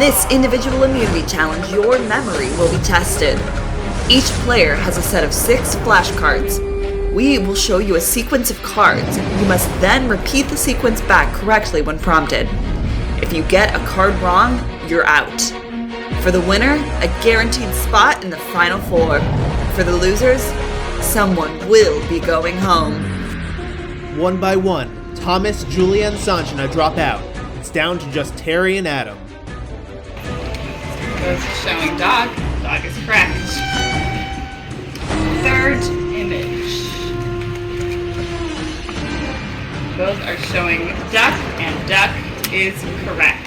this individual immunity challenge, your memory will be tested. Each player has a set of 6 flashcards. We will show you a sequence of cards. You must then repeat the sequence back correctly when prompted. If you get a card wrong, you're out. For the winner, a guaranteed spot in the Final Four. For the losers, someone will be going home. One by one, Thomas, Julia, and Sanjana drop out. It's down to just Terry and Adam. Both showing dog. Dog is correct. Third image. Both are showing duck, and duck is correct.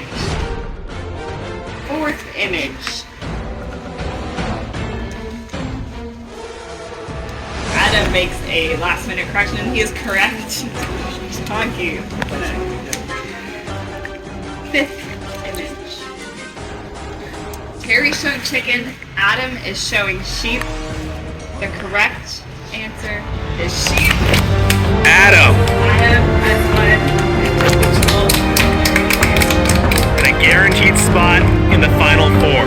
Fourth image. Adam makes a last minute correction and he is correct. Donkey. Fifth image. Terry's showing chicken. Adam is showing sheep. The correct answer is sheep. Adam! Adam has And a guaranteed spot in the Final Four.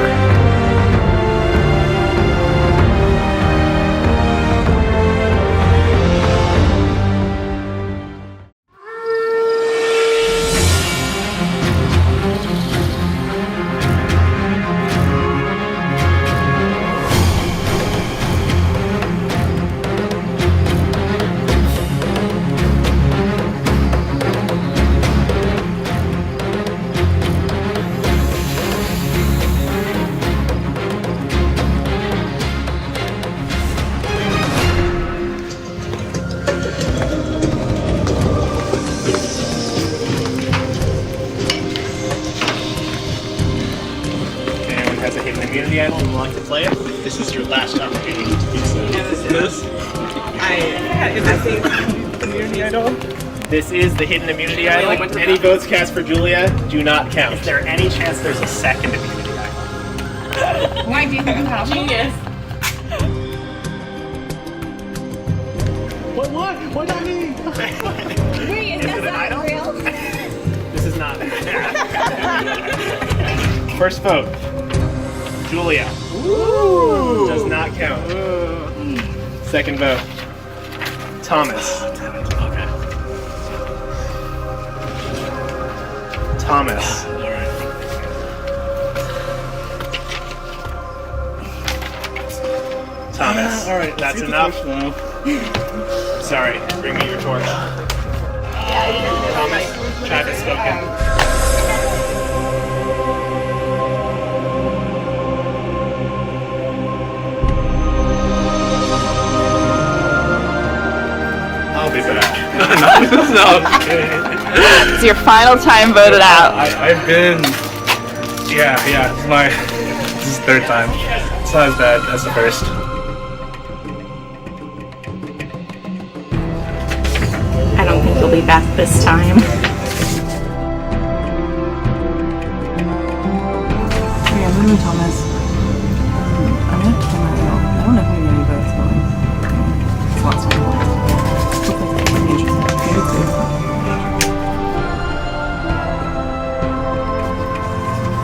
Has a hidden immunity idol and would like to play it, this is your last opportunity to do so. Is that the immunity idol? This is the hidden immunity idol. Any votes cast for Julia do not count. Is there any chance there's a second immunity idol? Why do you think about genius? What? Why not me? Wait, Is it an idol? real? This is not. First vote. Julia. Ooh. Does not count. Second vote. Thomas. Okay. Thomas. Thomas. All right. That's enough. Sorry. Bring me your torch. Thomas. Travis spoken. I'll be back. No. It's your final time voted out. I've been. Yeah. This is the third time. It's not as bad as the first. I don't think you'll be back this time. Yeah, what do Thomas? I'm gonna kill my email. I don't know who you're gonna vote for. It's lots of people. Hopefully it's gonna be interesting. Maybe too.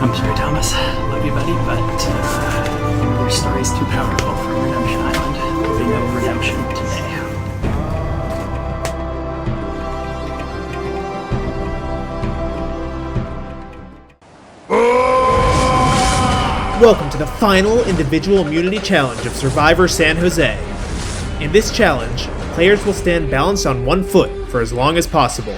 I'm sorry, Thomas. Love you, buddy, but your story's too powerful for Redemption Island. There'll be no redemption today. Welcome to the final individual immunity challenge of Survivor San Jose. In this challenge, players will stand balanced on one foot for as long as possible.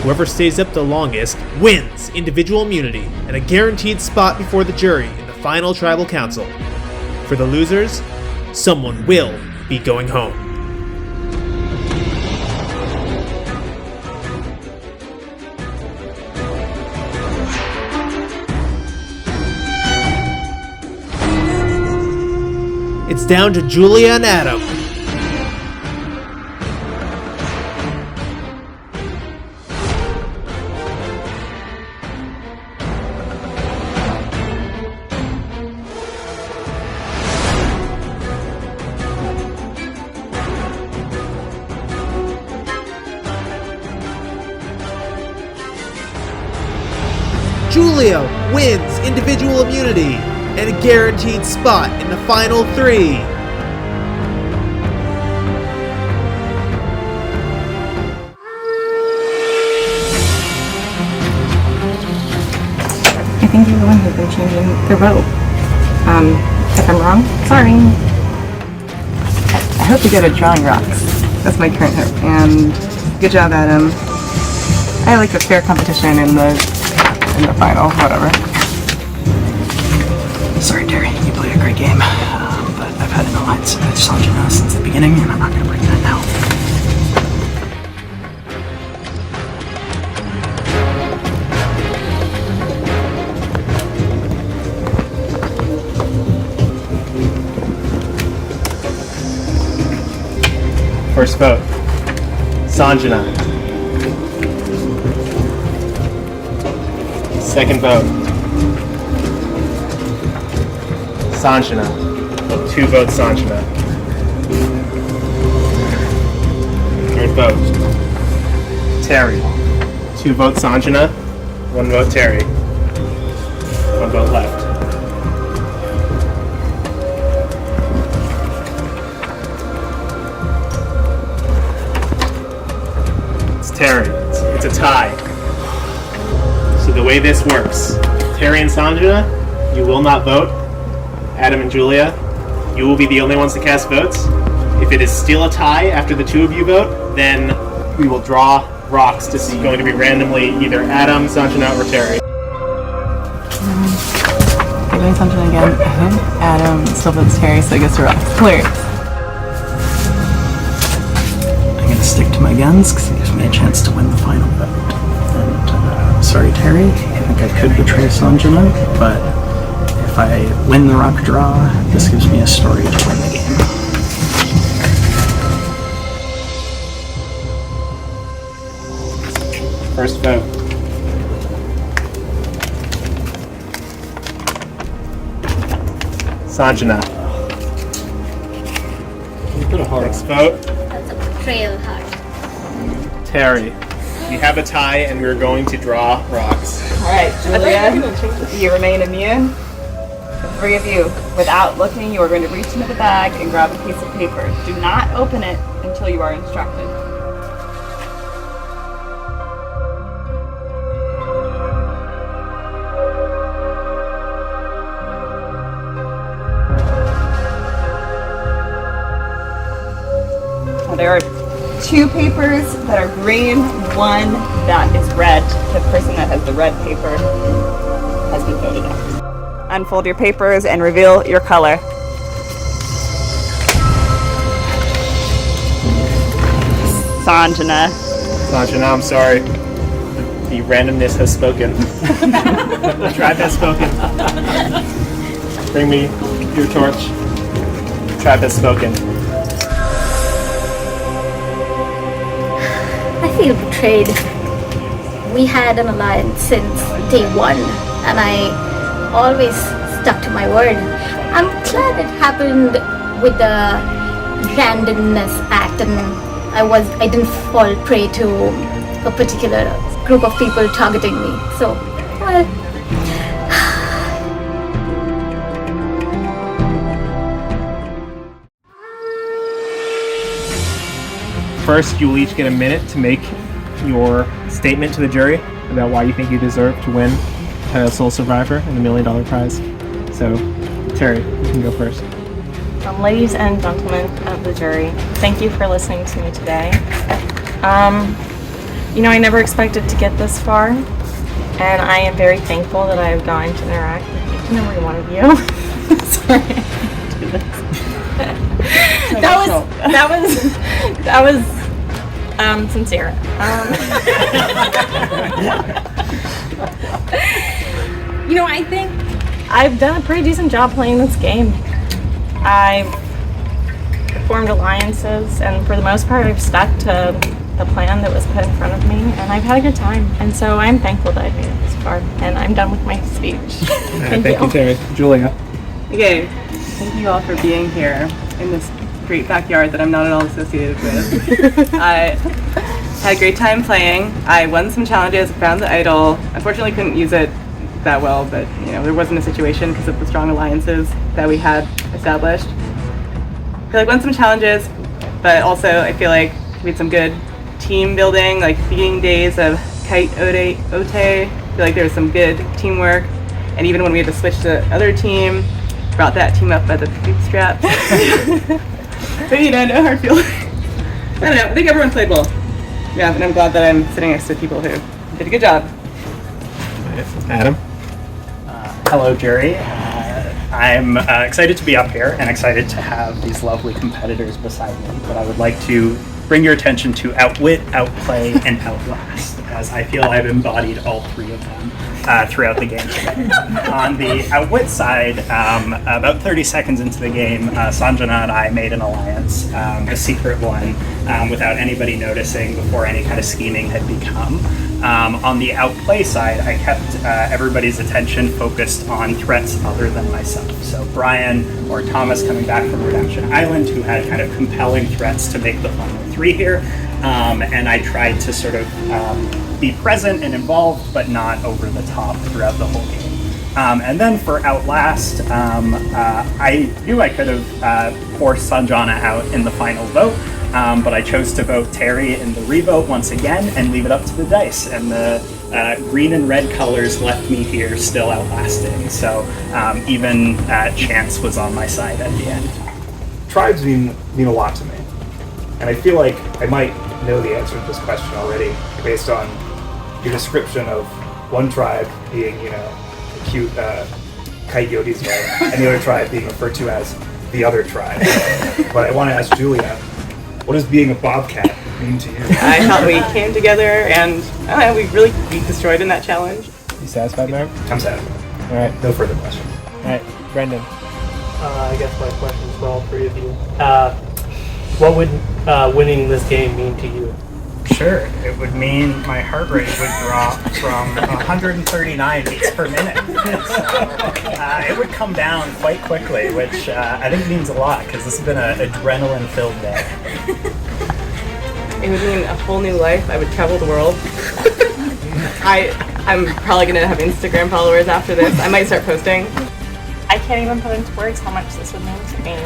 Whoever stays up the longest wins individual immunity and a guaranteed spot before the jury in the final tribal council. For the losers, someone will be going home. It's down to Julia and Adam. Julia, wins individual immunity and a guaranteed spot in the final 3. I think you're the one who's been changing their vote. If I'm wrong, sorry. I hope you get a drawing rocks. That's my current hope. And good job, Adam. I like a fair competition in the final, whatever. Sorry, Terry, you played a great game, but I've had an alliance with Sanjana since the beginning, and I'm not going to break that now. First vote, Sanjana. Second vote, Sanjana. 2 votes Sanjana. Third vote, Terry. 2 votes Sanjana, 1 vote Terry. 1 vote left. Terry. It's a tie. So the way this works, Terry and Sanjana, you will not vote. Adam and Julia, you will be the only ones to cast votes. If it is still a tie after the 2 of you vote, then we will draw rocks to see going to be randomly either Adam, Sanjana, or Terry. I'm doing something again. I hope Adam still votes Terry, so I guess we're off. Hilarious. I'm going to stick to my guns because it gives me a chance to win the final vote. And sorry, Terry, I think I could betray Sanjana, but if I win the rock draw, this gives me a story to win the game. First vote. Sanjana. Next vote, That's a betrayal heart. Terry. We have a tie and we're going to draw rocks. Alright, Julia, you remain immune. The 3 of you, without looking, you are going to reach into the bag and grab a piece of paper. Do not open it until you are instructed. There are 2 papers that are green, 1 that is red. The person that has the red paper has been voted out. Unfold your papers and reveal your color. Sanjana. Sanjana, I'm sorry. The randomness has spoken. The tribe has spoken. Bring me your torch. The tribe has spoken. I feel betrayed. We had an alliance since day 1, and I always stuck to my word. I'm glad it happened with the randomness act, and I didn't fall prey to a particular group of people targeting me. So, well, First, you will each get a minute to make your statement to the jury about why you think you deserve to win Sole Survivor and the $1 million prize. So, Terry, you can go first. Ladies and gentlemen of the jury, thank you for listening to me today. I never expected to get this far, and I am very thankful that I have gotten to interact with each and every one of you. Sorry, I have to do this. That was sincere. I think I've done a pretty decent job playing this game. I've formed alliances, and for the most part, I've stuck to the plan that was put in front of me, and I've had a good time. And so I'm thankful that I made it this far, and I'm done with my speech. Thank you, Terry. Julia. Okay, thank you all for being here in this great backyard that I'm not at all associated with. I had a great time playing. I won some challenges, found the idol. Unfortunately, couldn't use it that well, but there wasn't a situation because of the strong alliances that we had established. I feel like won some challenges, but also I feel like we had some good team building, like beginning days of Kite Ote. I feel like there was some good teamwork, and even when we had to switch to the other team, brought that team up by the bootstraps. But no hard feelings. I don't know. I think everyone played well. Yeah, and I'm glad that I'm sitting next to people who did a good job. Adam? Hello, Jerry. I'm excited to be up here and excited to have these lovely competitors beside me, but I would like to bring your attention to Outwit, Outplay, and Outlast, as I feel I've embodied all three of them throughout the game today. On the Outwit side, about 30 seconds into the game, Sanjana and I made an alliance, a secret one, without anybody noticing before any kind of scheming had begun. On the Outplay side, I kept everybody's attention focused on threats other than myself. So Brian or Thomas coming back from Redemption Island, who had kind of compelling threats to make the final three here, and I tried to sort of be present and involved, but not over the top throughout the whole game. And then for Outlast, I knew I could have forced Sanjana out in the final vote, but I chose to vote Terry in the revote once again and leave it up to the dice. And the green and red colors left me here still outlasting. So even chance was on my side at the end. Tribes mean a lot to me. And I feel like I might know the answer to this question already based on your description of one tribe being, a cute coyote's way, and the other tribe being referred to as the other tribe. But I want to ask Julia, what does being a bobcat mean to you? I thought we came together and we destroyed in that challenge. You satisfied, Mark? I'm satisfied. All right. No further questions. All right, Brendan. I guess my question is for all three of you. What would winning this game mean to you? Sure, it would mean my heart rate would drop from 139 beats per minute. It would come down quite quickly, which I think means a lot because this has been an adrenaline-filled day. It would mean a whole new life. I would travel the world. I'm probably gonna have Instagram followers after this. I might start posting. I can't even put into words how much this would mean to me.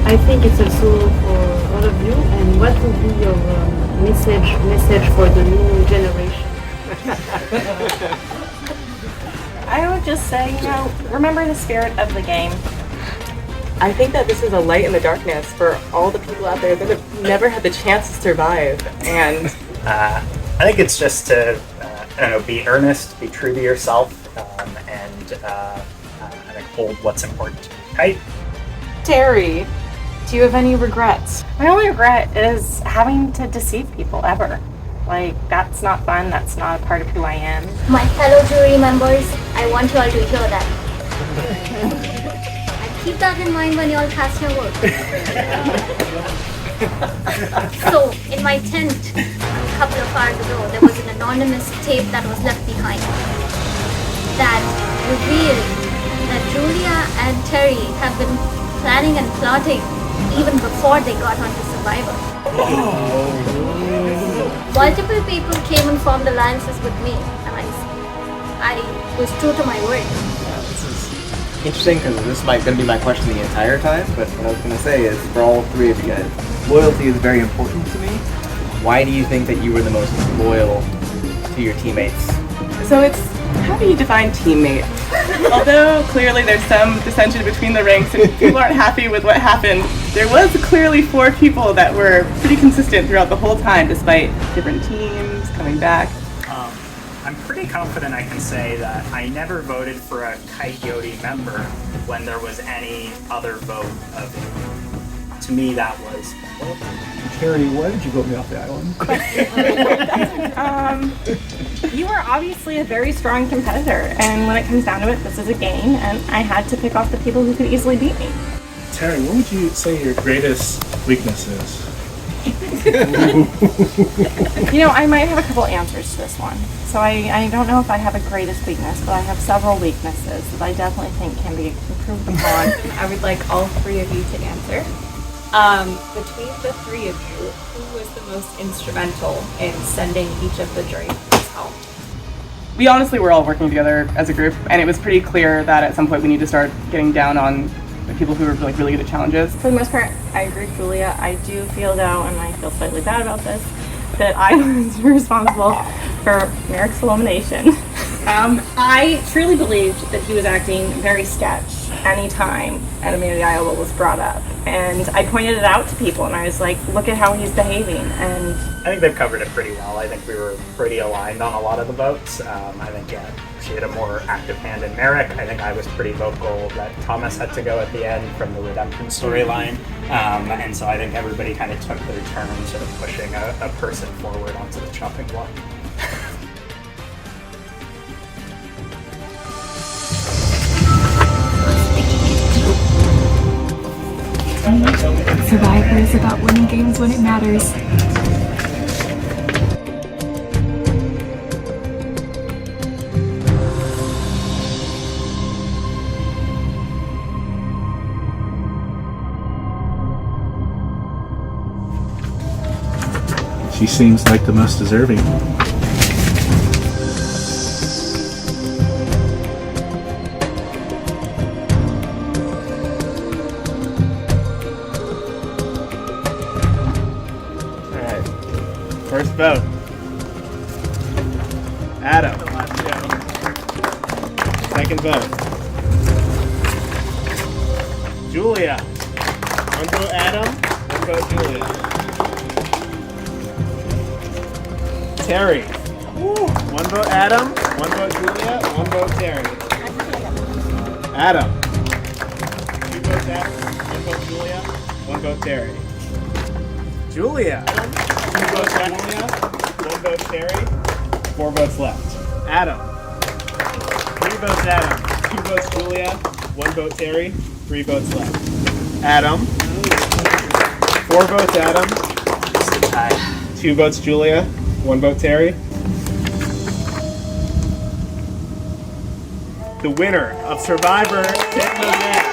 I think it's a tool for all of you. And what would be your message for the new generation? I would just say, remember the spirit of the game. I think that this is a light in the darkness for all the people out there that have never had the chance to survive. And I think it's just to, be earnest, be true to yourself, and hold what's important to you tight. Terry, do you have any regrets? my only regret is having to deceive people ever. Like, that's not fun. That's not a part of who I am. My fellow jury members, I want you all to hear that. And keep that in mind when you all cast your vote. So, in my tent, a couple of hours ago, there was an anonymous tape that was left behind that revealed that Julia and Terry have been planning and plotting even before they got onto Survivor. Multiple people came and formed alliances with me, and I was true to my word. This is interesting because this might going to be my question the entire time, but what I was going to say is, for all three of you guys, loyalty is very important to me. Why do you think that you were the most loyal to your teammates? So it's, how do you define teammate? Although clearly there's some dissension between the ranks and people aren't happy with what happened, there was clearly 4 people that were pretty consistent throughout the whole time, despite different teams coming back. I'm pretty confident I can say that I never voted for a Coyote member when there was any other vote of it. To me, that was... Terry, why did you vote me off the island? You are obviously a very strong competitor, and when it comes down to it, this is a game, and I had to pick off the people who could easily beat me. Terry, what would you say your greatest weakness is? I might have a couple answers to this one. So I don't know if I have a greatest weakness, but I have several weaknesses that I definitely think can be improved upon. I would like all 3 of you to answer. Between the three of you, who was the most instrumental in sending each of the drinks home? We honestly were all working together as a group, and it was pretty clear that at some point we need to start getting down on the people who are like really good at challenges. For the most part, I agree with Julia. I do feel though, and I feel slightly bad about this, that I was responsible for Merrick's elimination. I truly believed that he was acting very sketch anytime an immunity Iowa was brought up. And I pointed it out to people and I was like, look at how he's behaving. And I think they've covered it pretty well. I think we were pretty aligned on a lot of the votes. I think, yeah, she had a more active hand in Merrick. I think I was pretty vocal that Thomas had to go at the end from the redemption storyline. And so I think everybody kind of took their turn sort of pushing a person forward onto the chopping block. Survivor is about winning games when it matters. She seems like the most deserving. First vote. Adam. Second vote. Julia. One vote Adam, one vote Julia. Terry. One vote Adam, one vote Julia, one vote Terry. Adam. Two votes Adam, one vote Julia, one vote Terry. Julia. Two votes Julia, one vote Terry, 4 votes left. Adam. 3 votes Adam, 2 votes Julia, 1 vote Terry, 3 votes left. Adam. 4 votes Adam, 2 votes Julia, 1 vote Terry. The winner of Survivor San Jose.